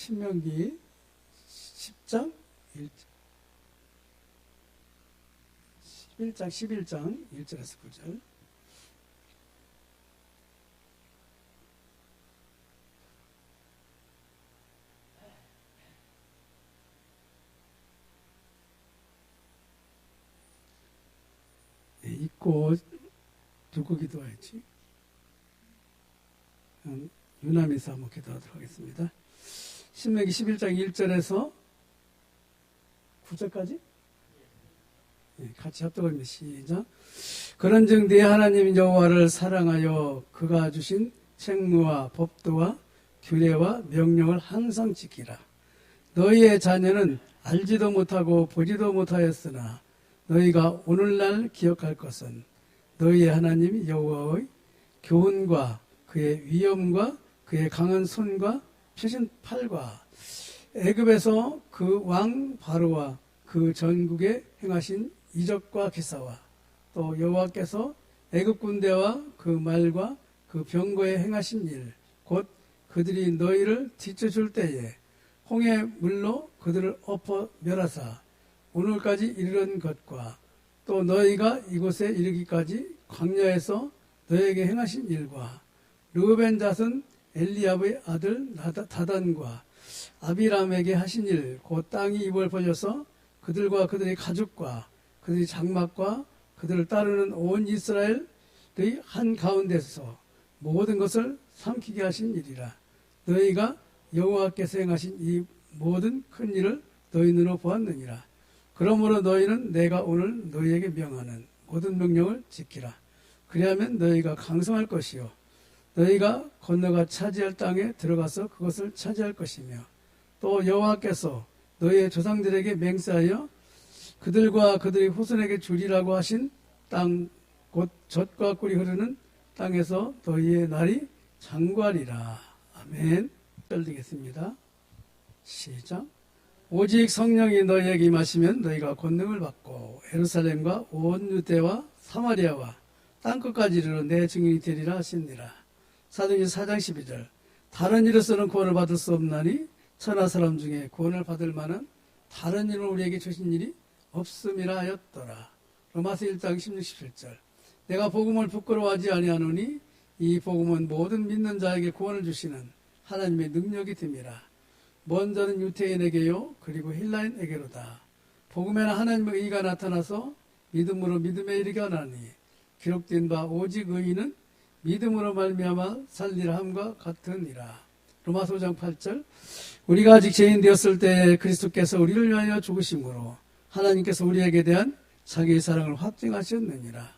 신명기 10장 11장 1절에서 9절. 읽고 두고 기도하였지. 유남에서 한번 기도하도록 하겠습니다. 신명기 11장 1절에서 9절까지 같이 합독합니다. 시작. 그런즉 네 하나님 여호와를 사랑하여 그가 주신 책무와 법도와 규례와 명령을 항상 지키라. 너희의 자녀는 알지도 못하고 보지도 못하였으나 너희가 오늘날 기억할 것은 너희의 하나님 여호와의 교훈과 그의 위엄과 그의 강한 손과 펴신 팔과 애굽에서 그 왕 바로와 그 전국에 행하신 이적과 기사와 또 여호와께서 애굽 군대와 그 말과 그 병거에 행하신 일, 곧 그들이 너희를 뒤쳐줄 때에 홍해 물로 그들을 엎어 멸하사 오늘까지 이르는 것과 또 너희가 이곳에 이르기까지 광야에서 너희에게 행하신 일과 르우벤 자손 엘리압의 아들 다단과 아비람에게 하신 일, 곧 땅이 입을 벌려서 그들과 그들의 가족과 그들의 장막과 그들을 따르는 온 이스라엘의 한가운데서 모든 것을 삼키게 하신 일이라. 너희가 여호와께서 행하신 이 모든 큰 일을 너희 눈으로 보았느니라. 그러므로 너희는 내가 오늘 너희에게 명하는 모든 명령을 지키라. 그리하면 너희가 강성할 것이요 너희가 건너가 차지할 땅에 들어가서 그것을 차지할 것이며 또 여호와께서 너희의 조상들에게 맹세하여 그들과 그들의 후손에게 주리라고 하신 땅 곧 젖과 꿀이 흐르는 땅에서 너희의 날이 장구하리라. 아멘. 떨리겠습니다. 시작. 오직 성령이 너희에게 임하시면 너희가 권능을 받고 예루살렘과 온 유대와 사마리아와 땅끝까지 이르러 내 증인이 되리라 하시니라. 사도행전 4장 12절. 다른 일로서는 구원을 받을 수 없나니 천하 사람 중에 구원을 받을 만한 다른 일을 우리에게 주신 일이 없음이라 하였더라. 로마서 1장 16, 17절. 내가 복음을 부끄러워하지 아니하노니 이 복음은 모든 믿는 자에게 구원을 주시는 하나님의 능력이 됨이라. 먼저는 유태인에게요 그리고 헬라인에게로다. 복음에는 하나님의 의가 나타나서 믿음으로 믿음에 이르게 하나니 기록된 바 오직 의인은 믿음으로 말미암아 살리라 함과 같으니라. 로마서 5장 8절. 우리가 아직 죄인 되었을 때 그리스도께서 우리를 위하여 죽으심으로 하나님께서 우리에게 대한 자기의 사랑을 확증하셨느니라.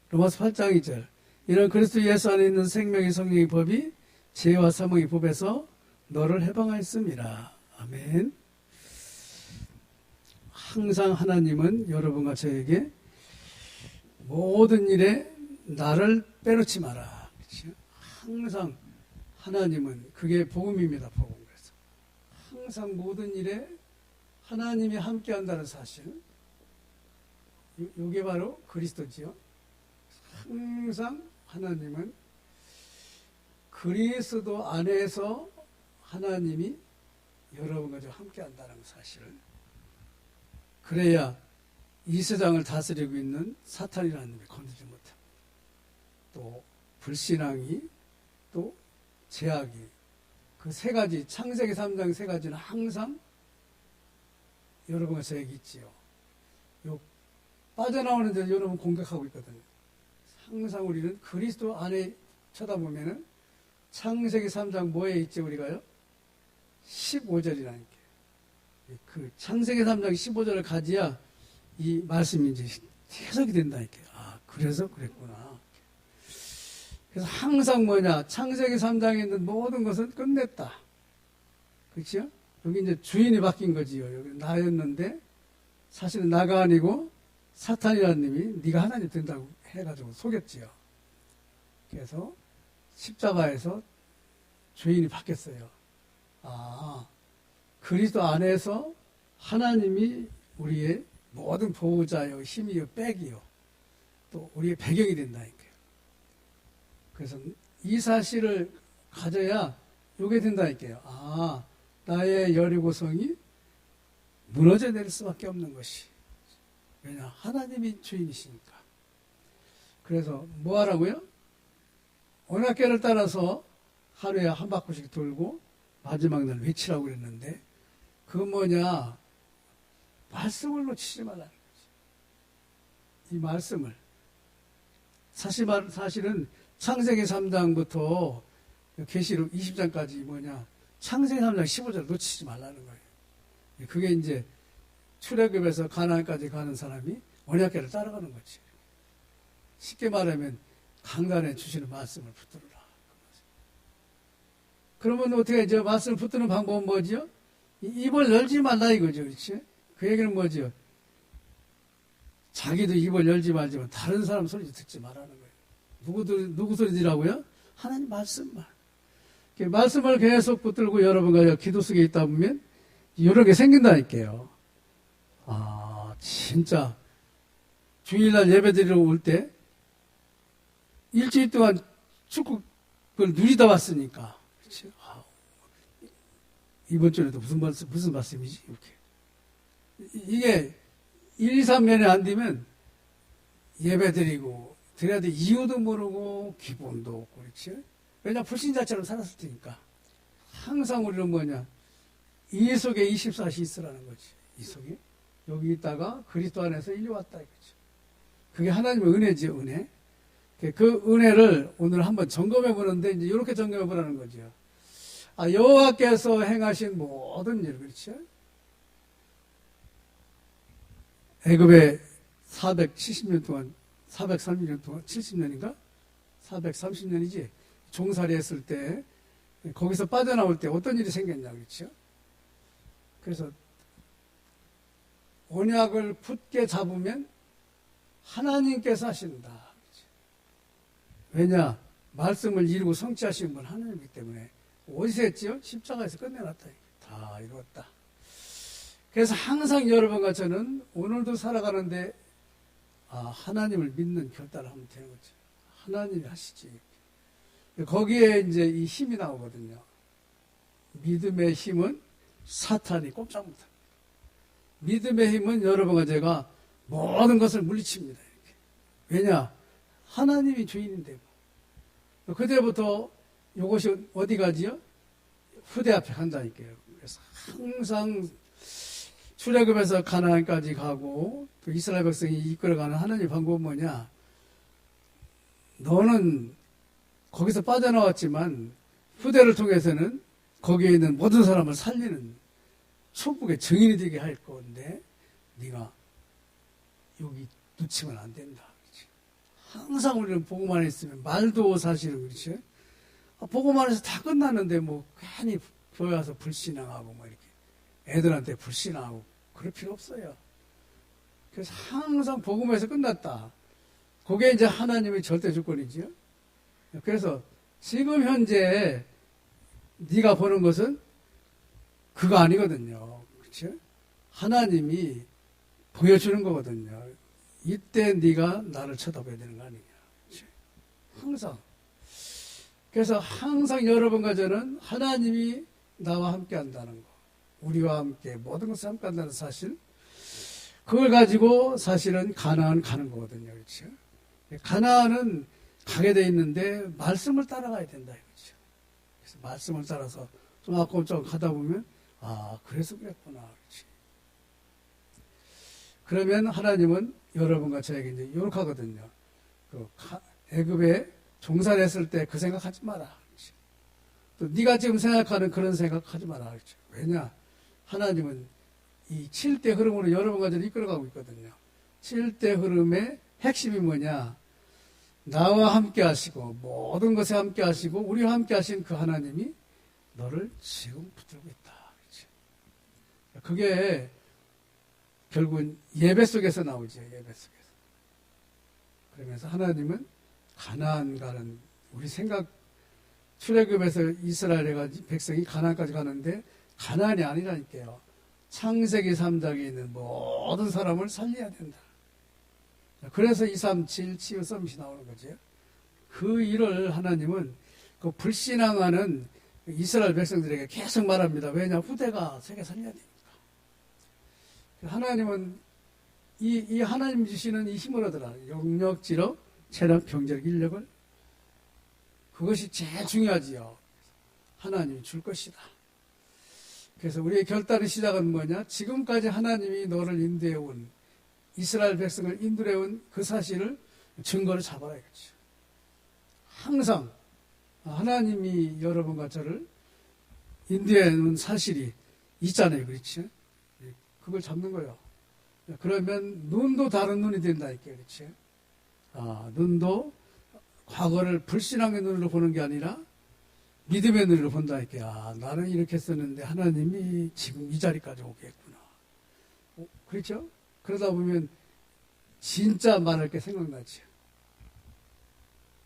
로마서 8장 2절. 이런 그리스도 예수 안에 있는 생명의 성령의 법이 죄와 사망의 법에서 너를 해방하였음이라. 아멘. 항상 하나님은 여러분과 저에게 모든 일에 나를 빼놓지 마라. 그렇죠? 항상 하나님은 그게 복음입니다. 복음. 그래서 항상 모든 일에 하나님이 함께한다는 사실, 이게 바로 그리스도지요. 항상 하나님은 그리스도 안에서 하나님이 여러분과 저 함께한다는 사실을, 그래야 이 세상을 다스리고 있는 사탄이라는 놈이 건드리지 못합니다. 또 불신앙이, 또 제약이, 그 세 가지, 창세기 3장 세 가지는 항상 여러분과 저에게 있지요. 요 빠져나오는 데 여러분 공격하고 있거든요. 항상 우리는 그리스도 안에 쳐다보면은 창세기 3장 뭐에 있지 우리가요? 15절이라니까. 그 창세기 3장 15절을 가지야 이 말씀이 이제 해석이 된다니까. 아, 그래서 그랬구나. 그래서 항상 뭐냐, 창세기 3장에 있는 모든 것은 끝냈다. 그렇죠? 여기 이제 주인이 바뀐 거지요. 여기 나였는데 사실은 나가 아니고 사탄이라는 놈이 네가 하나님 된다고 해가지고 속였지요. 그래서 십자가에서 주인이 바뀌었어요. 아, 그리스도 안에서 하나님이 우리의 모든 보호자요, 힘이요, 백이요, 또 우리의 배경이 된다니까요. 그래서 이 사실을 가져야 요게 된다니까요. 아, 나의 여리고성이 무너져 내릴 수밖에 없는 것이. 왜냐? 하나님이 주인이시니까. 그래서 뭐 하라고요? 언약궤를 따라서 하루에 한 바퀴씩 돌고 마지막 날 외치라고 그랬는데, 그건 뭐냐? 말씀을 놓치지 말라는 거지. 이 말씀을. 사실은 창세기 3장부터 계시록 20장까지 뭐냐? 창세기 3장 15절 놓치지 말라는 거예요. 그게 이제 출애굽에서 가나안까지 가는 사람이 언약궤를 따라가는 거지. 쉽게 말하면 강단에 주시는 말씀을 붙들어라. 그러면 어떻게 이제 말씀을 붙드는 방법은 뭐죠? 입을 열지 말라 이거죠. 그렇지? 그 얘기는 뭐죠? 자기도 입을 열지 말지만 다른 사람 소리 듣지 말라는 거예요. 누구 소리 들으라고요? 하나님 말씀만. 말씀을 계속 붙들고 여러분과 기도 속에 있다 보면 이런 게 생긴다니까요. 아, 진짜 주일날 예배드리러 올 때 일주일 동안 축복을 누리다 왔으니까. 그렇지? 아, 이번 주에도 무슨 말씀이지? 이렇게. 이게 1, 2, 3년에 안 되면 예배드리고 드려야 될 이유도 모르고 기본도 없고 그렇지? 왜냐? 불신자처럼 살았을 테니까. 항상 우리는 뭐냐? 이 속에 24시 있으라는 거지. 이 속에. 여기 있다가 그리스도 안에서 일려왔다 이거죠. 그게 하나님의 은혜지요, 은혜. 그 은혜를 오늘 한번 점검해 보는데 이제 이렇게 점검해 보라는 거죠. 아, 여호와께서 행하신 모든 일, 그렇죠? 애굽에 470년 동안, 430년 동안, 70년인가? 430년이지. 종살이 했을 때, 거기서 빠져나올 때 어떤 일이 생겼냐, 그렇죠? 그래서, 언약을 굳게 잡으면 하나님께서 하신다. 그렇죠? 왜냐? 말씀을 이루고 성취하신 분 하나님이기 때문에. 어디서 했지요? 십자가에서 끝내놨다. 다 이루었다. 그래서 항상 여러분과 저는 오늘도 살아가는데, 하나님을 믿는 결단을 하면 되는 거죠. 하나님이 하시지. 거기에 이제 이 힘이 나오거든요. 믿음의 힘은 사탄이 꼼짝 못합니다. 믿음의 힘은 여러분과 제가 모든 것을 물리칩니다. 이렇게. 왜냐? 하나님이 주인인데. 그때부터 이것이 어디 가지요? 후대 앞에 간다니까요. 그래서 항상 출애굽에서 가나안까지 가고 또 이스라엘 백성이 이끌어가는 하나님의 방법은 뭐냐? 너는 거기서 빠져나왔지만 후대를 통해서는 거기에 있는 모든 사람을 살리는 축복의 증인이 되게 할 건데 네가 여기 놓치면 안 된다. 그렇지? 항상 우리는 보고만 있으면 말도 사실은 그렇지? 보고만 해서 다 끝났는데 뭐 괜히 보여서 불신앙하고 뭐 이렇게 애들한테 불신앙하고 그럴 필요 없어요. 그래서 항상 복음에서 끝났다. 그게 이제 하나님의 절대 주권이지요. 그래서 지금 현재 네가 보는 것은 그거 아니거든요. 그렇죠? 하나님이 보여주는 거거든요. 이때 네가 나를 쳐다봐야 되는 거 아니냐. 그렇죠? 항상. 그래서 항상 여러분과 저는 하나님이 나와 함께 한다는 거. 우리와 함께 모든 것을 함께 한다는 사실. 그걸 가지고 사실은 가나안 가는 거거든요. 그렇죠? 가나안은 가게 돼 있는데 말씀을 따라가야 된다 이거죠. 그래서 말씀을 따라서 조금조금 가다 보면 그래서 그랬구나. 그렇지. 그러면 하나님은 여러분과 저에게 이제 이렇게 하거든요. 그 애굽에 종살했을 때 그 생각하지 마라. 그렇지. 또 네가 지금 생각하는 그런 생각하지 마라. 그렇지. 왜냐? 하나님은 이 7대 흐름으로 여러분과 저를 이끌어가고 있거든요. 7대 흐름의 핵심이 뭐냐? 나와 함께 하시고 모든 것에 함께 하시고 우리와 함께 하신 그 하나님이 너를 지금 붙들고 있다. 그렇지? 그게 결국은 예배 속에서 나오죠. 예배 속에서. 그러면서 하나님은 가나안 가는 우리 생각 출애굽에서 이스라엘의 백성이 가나안까지 가는데 가나안이 아니라니까요. 창세기 3장에 있는 모든 사람을 살려야 된다. 그래서 237 치유 서밋이 나오는 거죠. 그 일을 하나님은 그 불신앙하는 이스라엘 백성들에게 계속 말합니다. 왜냐? 후대가 세계 살려야 되니까. 하나님은 이 하나님 주시는 이 힘을 얻으라. 영역, 지력, 체력, 경제력, 인력을. 그것이 제일 중요하지요. 하나님이 줄 것이다. 그래서 우리의 결단의 시작은 뭐냐? 지금까지 하나님이 너를 인도해온, 이스라엘 백성을 인도해온 그 사실을 증거를 잡아야겠죠. 항상 하나님이 여러분과 저를 인도해온 사실이 있잖아요. 그렇죠? 그걸 잡는 거예요. 그러면 눈도 다른 눈이 된다니까. 그렇죠? 눈도 과거를 불신앙의 눈으로 보는 게 아니라 믿음의 눈으로 본다니까. 나는 이렇게 썼는데 하나님이 지금 이 자리까지 오겠구나. 그렇죠? 그러다 보면 진짜 말할 게 생각나죠.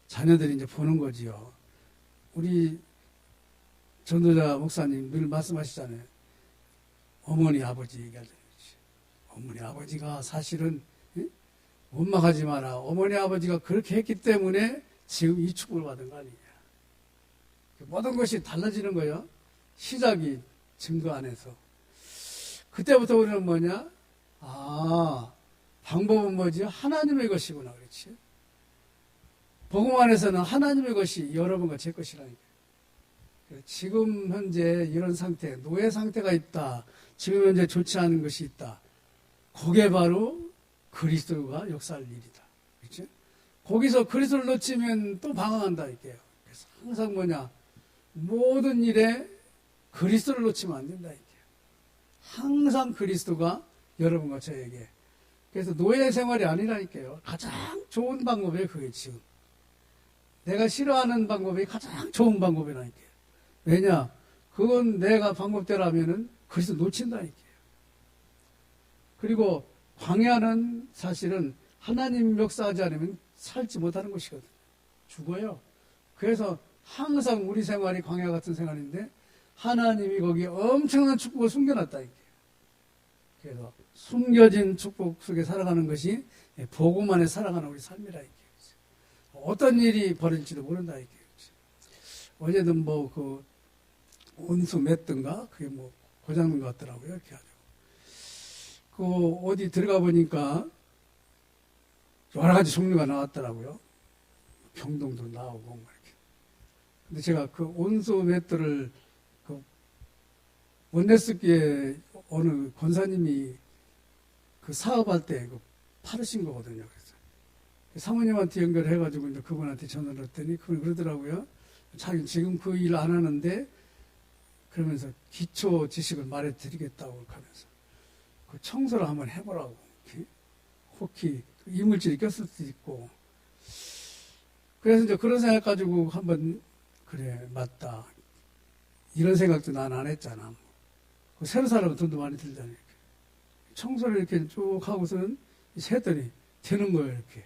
자녀들이 이제 보는 거지요. 우리 전도자 목사님 늘 말씀하시잖아요. 어머니 아버지 얘기하잖아요. 어머니 아버지가 사실은 원망하지 마라. 어머니 아버지가 그렇게 했기 때문에 지금 이 축복을 받은 거 아니냐. 모든 것이 달라지는 거예요. 시작이 증거 안에서. 그때부터 우리는 뭐냐? 방법은 뭐지? 하나님의 것이구나. 그렇지? 복음 안에서는 하나님의 것이 여러분과 제 것이라니까. 지금 현재 이런 상태, 노예 상태가 있다. 지금 현재 좋지 않은 것이 있다. 그게 바로 그리스도가 역사할 일이다. 그렇지? 거기서 그리스도를 놓치면 또 방황한다. 이게요. 그래서 항상 뭐냐? 모든 일에 그리스도를 놓치면 안 된다. 이게. 항상 그리스도가 여러분과 저에게. 그래서 노예 생활이 아니라니까요. 가장 좋은 방법이에요. 그게 지금. 내가 싫어하는 방법이 가장 좋은 방법이라니까요. 왜냐? 그건 내가 방법대로 하면은 그리스도 놓친다니까요. 그리고 광야는 사실은 하나님 역사하지 않으면 살지 못하는 곳이거든요. 죽어요. 그래서 항상 우리 생활이 광야 같은 생활인데 하나님이 거기에 엄청난 축복을 숨겨놨다니까요. 그래서 숨겨진 축복 속에 살아가는 것이 복음 안에 살아가는 우리 삶이라니까요. 어떤 일이 벌어질지도 모른다니까요. 어제는 그 온수 맺든가 그게 고장난 것 같더라고요. 이렇게 하죠. 어디 들어가 보니까 여러 가지 종류가 나왔더라고요. 병동도 나오고 이렇게. 근데 제가 그 온수 맷들을 원내스키에 어느 권사님이 그 사업할 때 팔으신 거거든요. 그래서 사모님한테 연결해가지고 이제 그분한테 전화를 했더니 그분 그러더라고요. 자기 지금 그 일 안 하는데 그러면서 기초 지식을 말해드리겠다고 하면서 그 청소를 한번 해보라고. 혹시 이물질이 꼈을 수도 있고. 그래서 이제 그런 생각 가지고 한번 그래 맞다. 이런 생각도 난 안 했잖아. 새로 살아면 돈도 많이 들잖아요. 청소를 이렇게 쭉 하고서는 세더니 되는 거예요. 이렇게.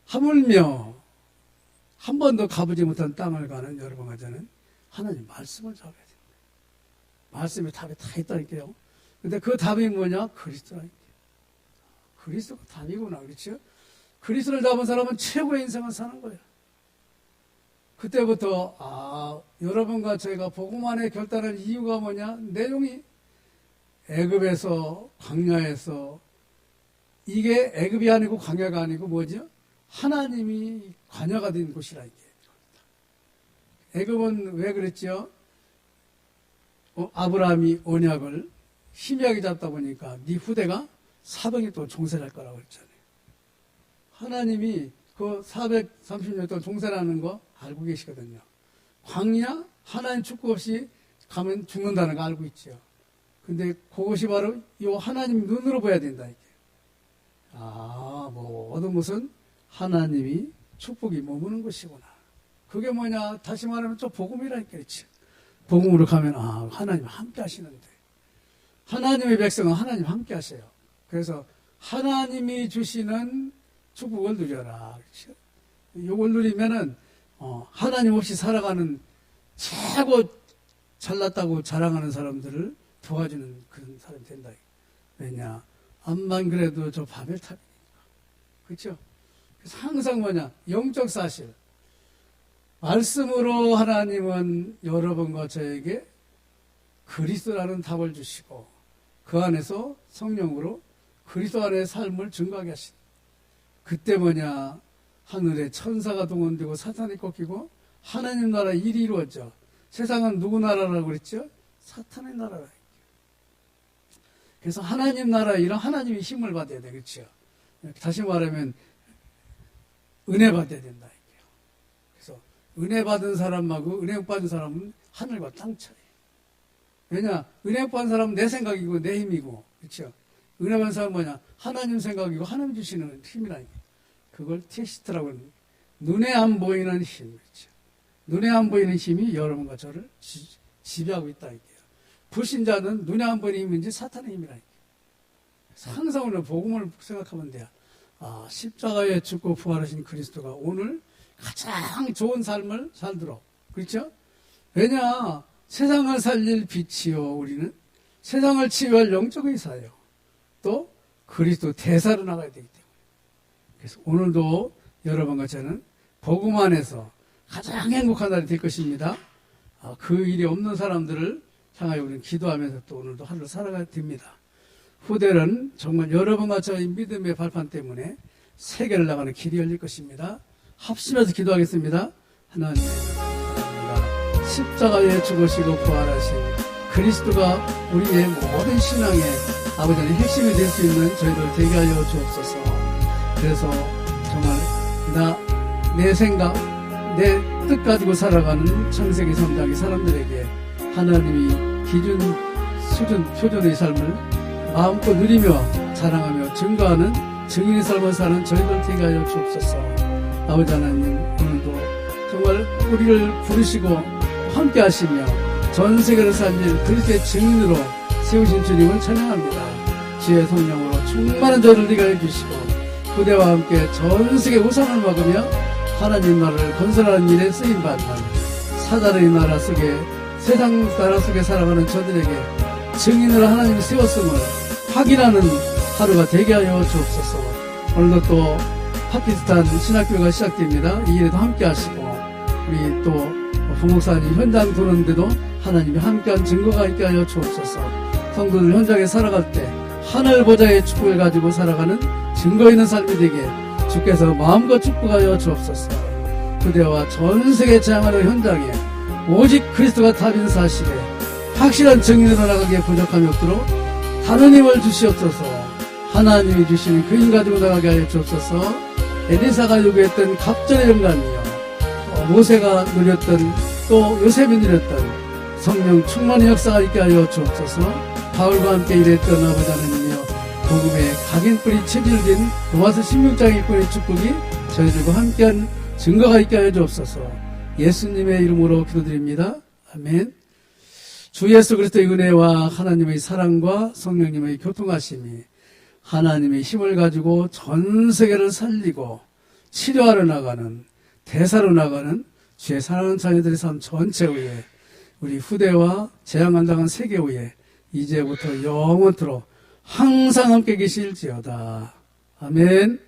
하물며 한 번도 가보지 못한 땅을 가는 여러분과 저는 하나님 말씀을 잡아야 됩니다. 말씀에 답이 다 있다니까요. 근데 그 답이 뭐냐? 그리스도라니까요. 그리스도가 답이구나. 그렇죠? 그리스도를 잡은 사람은 최고의 인생을 사는 거예요. 그때부터 여러분과 저희가 복음 안에 결단할 이유가 뭐냐? 내용이 애굽에서 광야에서 이게 애굽이 아니고 광야가 아니고 뭐죠? 하나님이 관여가 된 곳이라니까요. 애굽은 왜 그랬죠? 아브라함이 언약을 희미하게 잡다 보니까 네 후대가 400년 동안 종세를 할 거라고 했잖아요. 하나님이 그 430년 동안 종세를 하는 거 알고 계시거든요. 광야 하나님 축복 없이 가면 죽는다는 거 알고 있죠. 근데 그것이 바로 이 하나님 눈으로 봐야 된다. 이게. 모든 것은 하나님이 축복이 머무는 것이구나. 그게 뭐냐? 다시 말하면 또 복음이라니까. 그렇지. 복음으로 가면 하나님 함께 하시는데 하나님의 백성은 하나님 함께 하세요. 그래서 하나님이 주시는 축복을 누려라. 그렇죠? 이걸 누리면은 하나님 없이 살아가는 최고 잘났다고 자랑하는 사람들을 도와주는 그런 사람이 된다. 왜냐? 암만 그래도 저 바벨탑이니까. 그렇죠? 그래서 항상 뭐냐? 영적 사실. 말씀으로 하나님은 여러분과 저에게 그리스도라는 답을 주시고 그 안에서 성령으로 그리스도 안의 삶을 증거하게 하신. 그때 뭐냐? 하늘에 천사가 동원되고 사탄이 꺾이고 하나님 나라 일이 이루어져. 세상은 누구 나라라고 그랬죠? 사탄의 나라라. 그래서 하나님 나라 일은 하나님이 힘을 받아야 돼. 그렇죠? 다시 말하면 은혜 받아야 된다. 그래서 은혜 받은 사람하고 은혜 못 받은 사람은 하늘과 땅 차이. 왜냐? 은혜 못 받은 사람은 내 생각이고 내 힘이고. 그렇죠? 은혜 받은 사람은 뭐냐? 하나님 생각이고 하나님 주시는 힘이라니까. 그걸 테스트라고 합니다. 눈에 안 보이는 힘. 그렇죠? 눈에 안 보이는 힘이 여러분과 저를 지배하고 있다. 이게요. 불신자는 눈에 안 보이는 힘인지 사탄의 힘이라니까. 항상 오늘 복음을 생각하면 돼요. 아, 십자가에 죽고 부활하신 그리스도가 오늘 가장 좋은 삶을 살도록. 그렇죠? 왜냐? 세상을 살릴 빛이요. 우리는 세상을 치유할 영적 의사예요. 또 그리스도 대사로 나가야 되기 때문에. 그래서 오늘도 여러분과 저는 복음 안에서 가장 행복한 날이 될 것입니다. 그 일이 없는 사람들을 향하여 우리는 기도하면서 또 오늘도 하루를 살아가야 됩니다. 후대는 정말 여러분과 저의 믿음의 발판 때문에 세계를 나가는 길이 열릴 것입니다. 합심해서 기도하겠습니다. 하나님, 감사합니다. 십자가에 죽으시고 부활하신 그리스도가 우리의 모든 신앙의 아버지의 핵심이 될 수 있는 저희들 되게 하여 주옵소서. 그래서 정말 내 생각, 내 뜻 가지고 살아가는 창세기 3장의 사람들에게 하나님이 기준, 수준, 표준의 삶을 마음껏 누리며 자랑하며 증거하는 증인의 삶을 사는 저희들 되게 하여 주옵소서. 아버지 하나님, 오늘도 정말 우리를 부르시고 함께 하시며 전 세계를 살릴 그리스도의 증인으로 세우신 주님을 찬양합니다. 주의 성령으로 충만한 저를 리가해 주시고 후대와 함께 전 세계 우상을 막으며 하나님 나라를 건설하는 일에 쓰임받는 사단의 나라 속에 세상 나라 속에 살아가는 저들에게 증인으로 하나님이 세웠음을 확인하는 하루가 되게 하여 주옵소서. 오늘도 또 파키스탄 신학교가 시작됩니다. 이 일에도 함께 하시고 우리 또 부목사님 현장 도는데도 하나님이 함께한 증거가 있게 하여 주옵소서. 성도들 현장에 살아갈 때 하늘 보좌의 축복을 가지고 살아가는 증거 있는 삶이 되게 주께서 마음껏 축복하여 주옵소서. 그대와 전 세계 재앙하는 현장에 오직 그리스도가 답인 사실에 확실한 증인으로 나가기에 부족함이 없도록 다른 힘을 주시옵소서. 하나님이 주시는 그 힘 가지고 나가게 하여 주옵소서. 엘리사가 요구했던 갑절의 영감이요, 모세가 누렸던 또 요셉이 누렸던 성령 충만의 역사가 있게 하여 주옵소서. 바울과 함께 일했던 아버지 하나님이여, 복음의 각인뿌리 체질된 로마서 16장 일꾼의 축복이 저희들과 함께한 증거가 있게 하여 주옵소서. 예수님의 이름으로 기도드립니다. 아멘. 주 예수 그리스도의 은혜와 하나님의 사랑과 성령님의 교통하심이 하나님의 힘을 가지고 전 세계를 살리고 치료하러 나가는, 대사로 나가는 주의 사랑하는 자녀들의 삶 전체 위에, 우리 후대와 재앙한당한 세계 위에 이제부터 영원토록 항상 함께 계실지어다. 아멘.